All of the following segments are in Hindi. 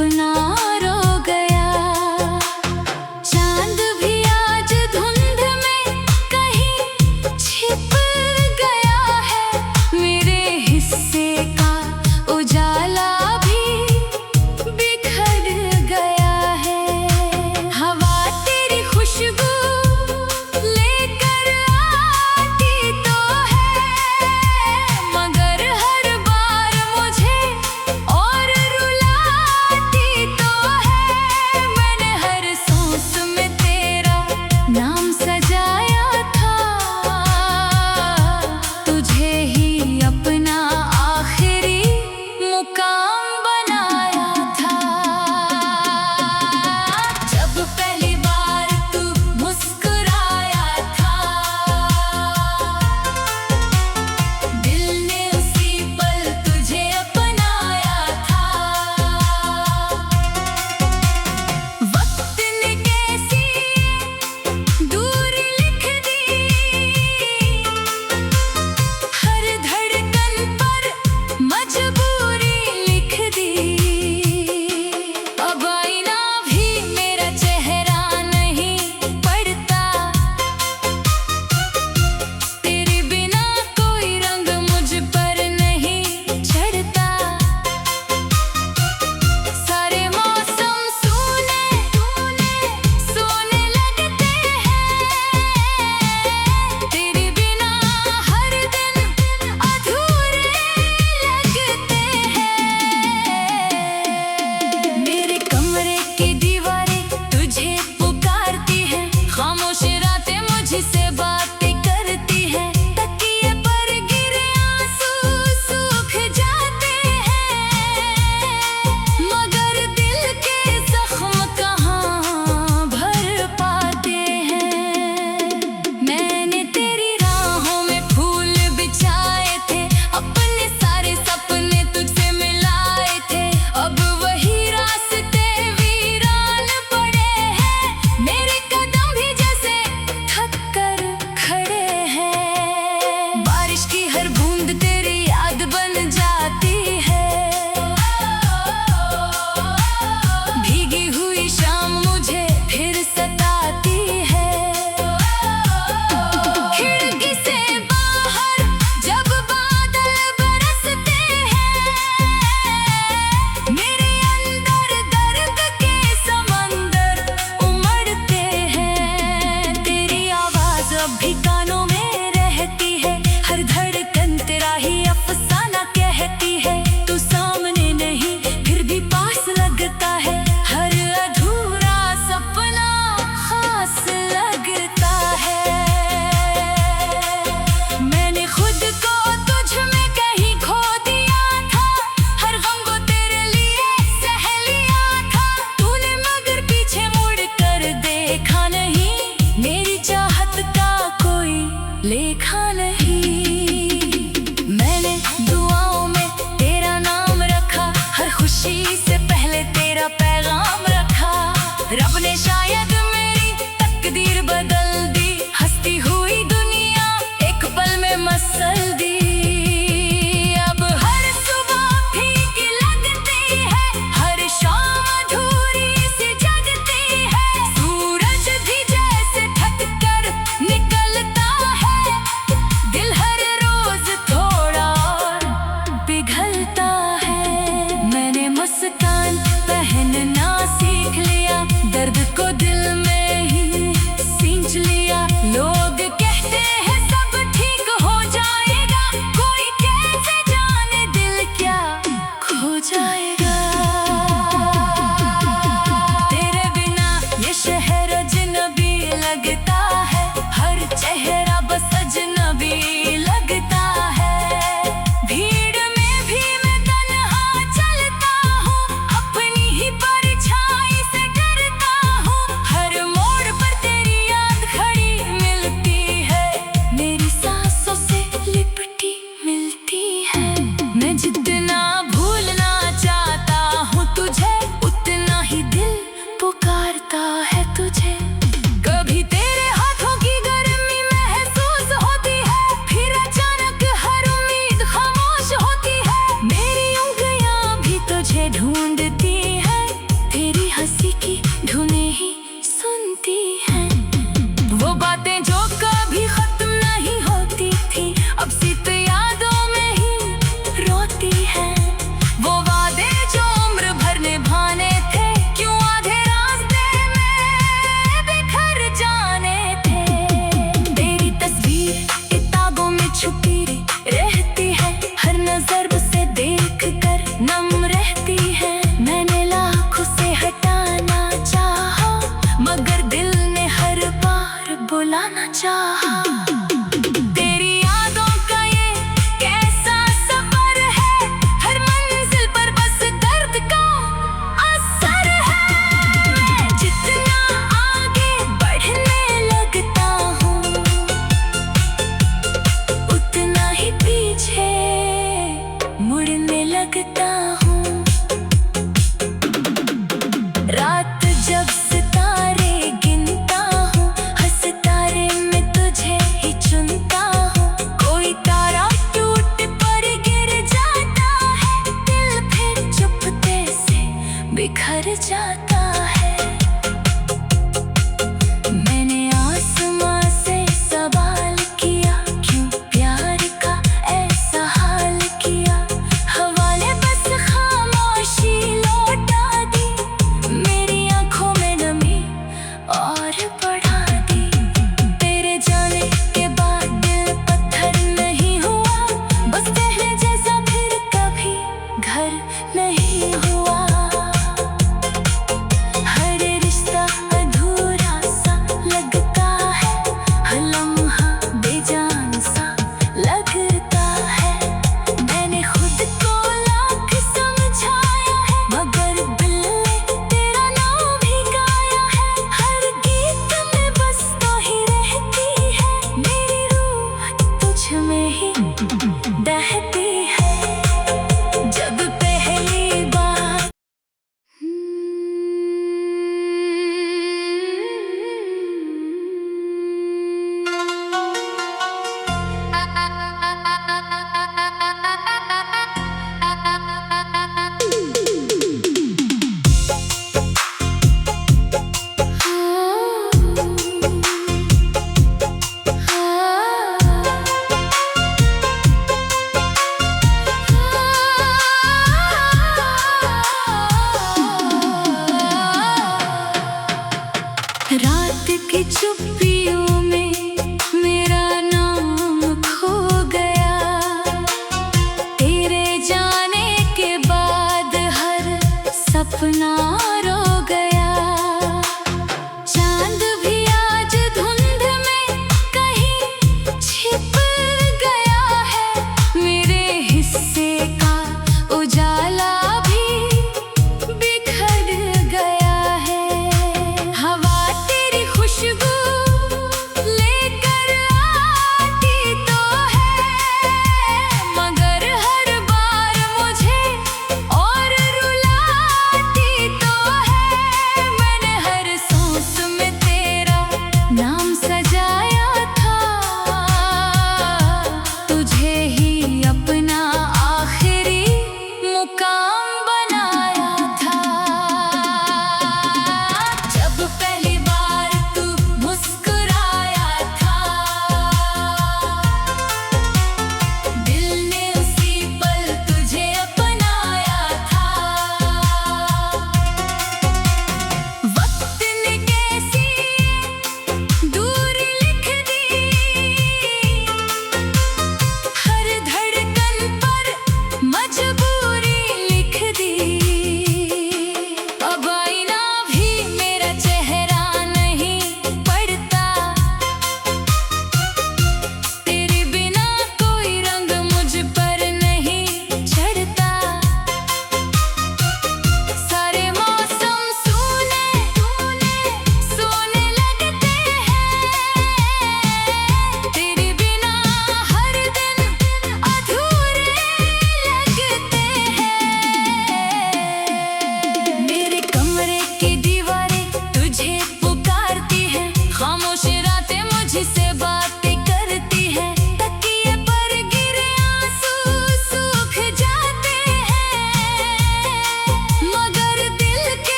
सपना रो गया। चांद भी आज धुंध में कहीं छिप गया है। मेरे हिस्से का उजाला भी बिखर गया है। हवा तेरी खुशबू लेकर आती तो है, मगर हर बार मुझे और रुलाती तो है। मैंने हर सांस में तेरा नाम सजाया था, तुझे ही अपना आखिरी मुकाम बनाया था। जब पहली बार तू मुस्कुराया था, दिल ने उसी पल तुझे अपनाया था। वक्त ने कैसी दूरी लिख दी, हर धड़कन पर मजबूरी लिख दी। अब आईना भी मेरा चेहरा नहीं पढ़ता, तेरे बिना कोई रंग मुझ पर नहीं चढ़ता। सारे मौसम सूने सोने लगते हैं, तेरे बिना हर दिन अधूरे लगते हैं। मेरे कमरे की दीवारें तुझे पुकारती हैं, खामोश रातें मुझसे बातें करती हैं। तकिए पर गिरे आंसू सूख जाते हैं, मगर दिल के जख्म कहाँ भर पाते हैं। मैंने तेरी राहों में फूल बिछाए थे, अपने सारे सपने तुझसे मिलाए थे। अब वही रास्ते वीरान पड़े हैं, मेरे कदम भी जैसे थक कर खड़े हैं। बारिश की हर बूंद तेरी याद बन जाती है, भीगी हुई शाम मुझे फिर सताती है। खिड़की से बाहर जब बादल बरसते हैं, मेरे अंदर दर्द के समंदर उमड़ते हैं। तेरी आवाज अब भी कानों में रहती है, हर धड़कन तेरा ही अफसाना कहती है। तू सामने नहीं फिर भी पास लगता है, हर अधूरा सपना खास लगता है। मैंने खुद को तुझ में कहीं खो दिया था, हर गम को तेरे लिए सह लिया था। तूने मगर पीछे मुड़ कर देखा नहीं, मेरी चाहत का कोई लेखा नहीं। मैंने दुआओं में तेरा नाम रखा, हर खुशी से पहले तेरा पैगाम रखा। रब ने शायद मेरी तकदीर बदल दी, हंसती हुई दुनिया एक पल में मसल दी। अब हर सुबह फीकी लगती है, हर शाम अधूरी सी जगती है। सूरज भी जैसे थक कर निकलता है, दिल हर रोज थोड़ा और पिघलता है। मैंने मुस्कुराया बिखर जाता है। मैंने आसमां से सवाल किया, क्यों प्यार का ऐसा हाल किया। हवा ने बस खामोशी लौटा दी, मेरी आंखों में नमी और बढ़ा दी। तेरे जाने के बाद दिल पत्थर नहीं हुआ, बस पहले जैसा फिर कभी घर नहीं हुआ। हर रिश्ता अधूरा सा लगता है, हर लम्हा बेजान सा लगता है। मैंने खुद को लाख समझाया है, मगर दिल ने तेरा नाम ही गाया है। हर गीत में बस तो ही रहती है, मेरी रूह तुझ में ही दहती है। जब पहली बार रात की चुप्पियों में मेरा नाम खो गया। तेरे जाने के बाद हर सपना रो गया। चांद भी आज धुंध में कहीं छिप गया है, मेरे हिस्से का उजाला भी बिखर गया है। हवा तेरी खुशबू लेकर आती तो है, मगर हर बार मुझे और रुलाती तो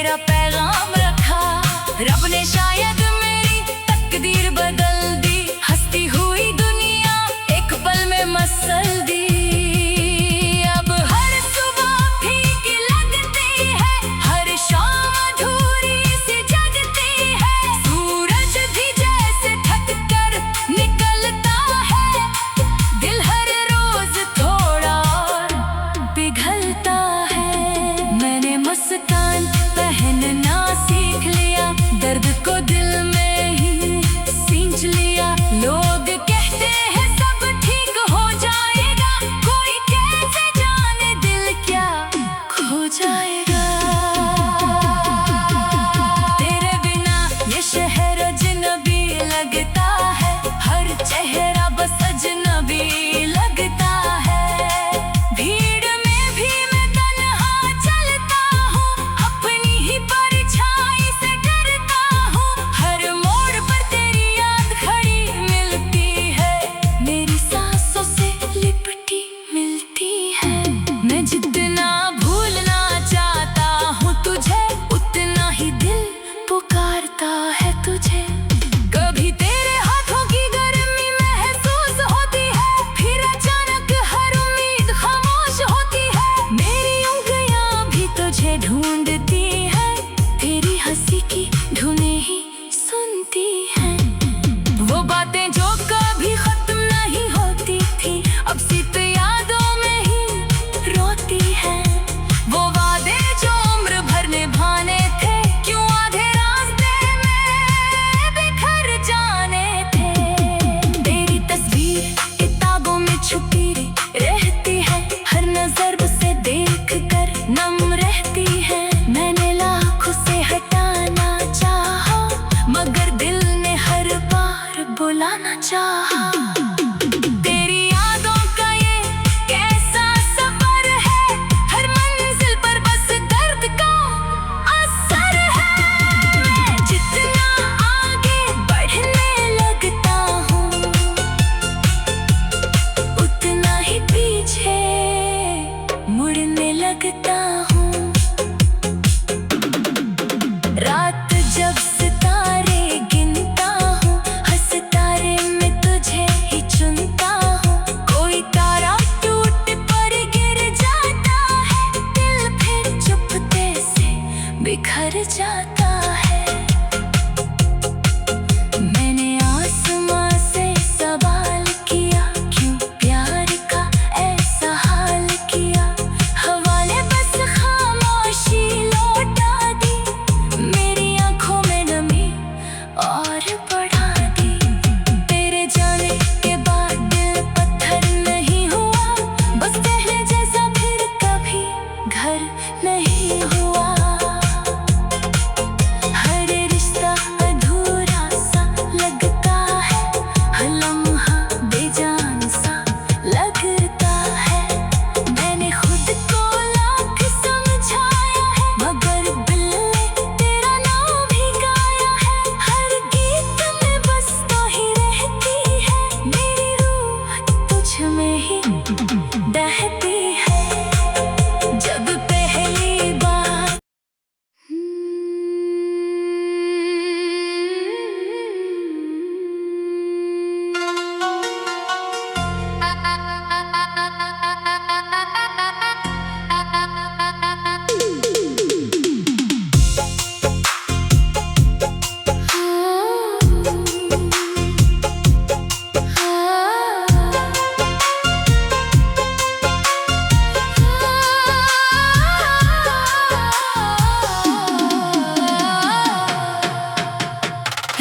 तेरा पैगाम रखा। रब ने शायद मेरी तकदीर बदल दी, हंसती हुई दुनिया एक पल में मसल दी। अब हर सुबह फीकी लगती है, हर शाम अधूरी सी जगती है। सूरज भी जैसे थक कर निकलता है, दिल हर रोज थोड़ा और पिघलता है। मैंने मुस्कान पहनना सीख लिया, दर्द को दिल में ही सींच लिया। लोग कहते हैं सब ठीक हो जाएगा, कोई कैसे जाने दिल क्या खो जाएगा। तेरे बिना ये शहर अजनबी लगता है, हर चेहरा बस अजनबी लगता है। भीड़ में भी मैं तन्हा चलता हूँ, अपनी ही परछाई से डरता हूँ। हर मोड़ पर तेरी याद खड़ी मिलती है, मेरी सांसों से लिपटी मिलती है। मैं जितना भूलना चाहता हूँ तुझे, उतना ही दिल पुकारता है तुझे। कभी तेरे हाथों की गर्मी महसूस होती है, फिर अचानक हर उम्मीद खामोश होती है। मेरी उंगलियां भी तुझे ढूंढती है, तेरी हंसी की धुनें ही सुनती हैं। वो बातें जो कभी खत्म नहीं होती थी, अब सिर्फ यादों में ही रोती हैं। वो वादे जो उम्र भर निभाने थे, क्यों आधे रास्ते में बिखर जाने थे। तेरी तस्वीर किताबों में छुपी रहती है, हर नजर उसे देख कर नम रहती है। मैंने लाखों से हटाना चाहा, मगर दिल ने हर बार बुलाना चाहा। तेरी यादों का ये कैसा सफर है, हर मंजिल पर बस दर्द का असर है। मैं जितना आगे बढ़ने लगता हूँ, उतना ही पीछे मुड़ने लगता हूँ। रात जब सितारे गिनता हूँ, हर सितारे में तुझे ही चुनता हूँ। कोई तारा टूट पर गिर जाता है, दिल फिर चुपके से बिखर जाता है। मैंने आसमां से सवाल किया, क्यों प्यार का ऐसा हाल किया। हवाले बस खामोशी लौटा दी, मेरी आंखों में नमी और बढ़ा दी। तेरे जाने के बाद दिल पत्थर नहीं हुआ, बस पहले जैसा फिर कभी घर नहीं हुआ। हर रिश्ता अधूरा सा लगता है, हर लम्हा बेजान सा लगता है। मैंने खुद को लाख समझाया है, मगर दिल ने तेरा नाम ही गाया है। हर गीत में बस तो ही रहती है, मेरी रूह तुझ में ही बहती है। जब पहली बार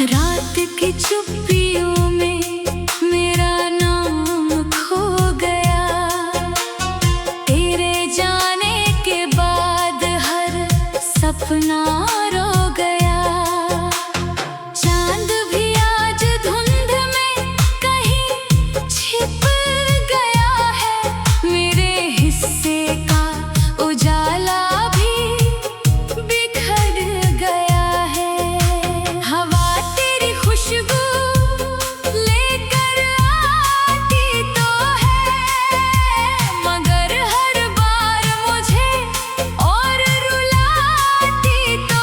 रात की चुप्पियों में मेरा नाम खो गया। तेरे जाने के बाद हर सपना रो गया। चांद भी आज धुंध में कहीं छिप गया है, मेरे हिस्से का उजाला भी बिखर गया है। हवा तेरी खुशबू लेकर आती तो है, मगर हर बार मुझे और रुलाती तो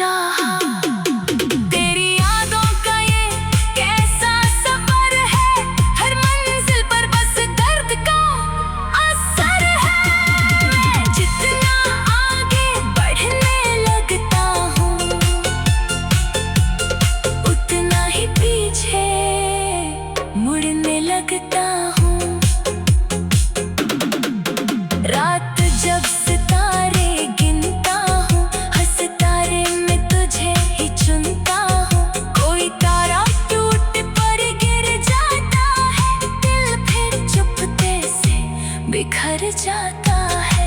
चाहा। तेरी यादों का ये कैसा सफर है, हर मंजिल पर बस दर्द का असर है। मैं जितना आगे बढ़ने लगता हूँ, उतना ही पीछे मुड़ने लगता हूँ। रात जब सितारे गिनता हूँ, हर सितारे में तुझे ही चुनता हूँ। कोई तारा टूट पर गिर जाता है, दिल फिर चुपके से बिखर जाता है।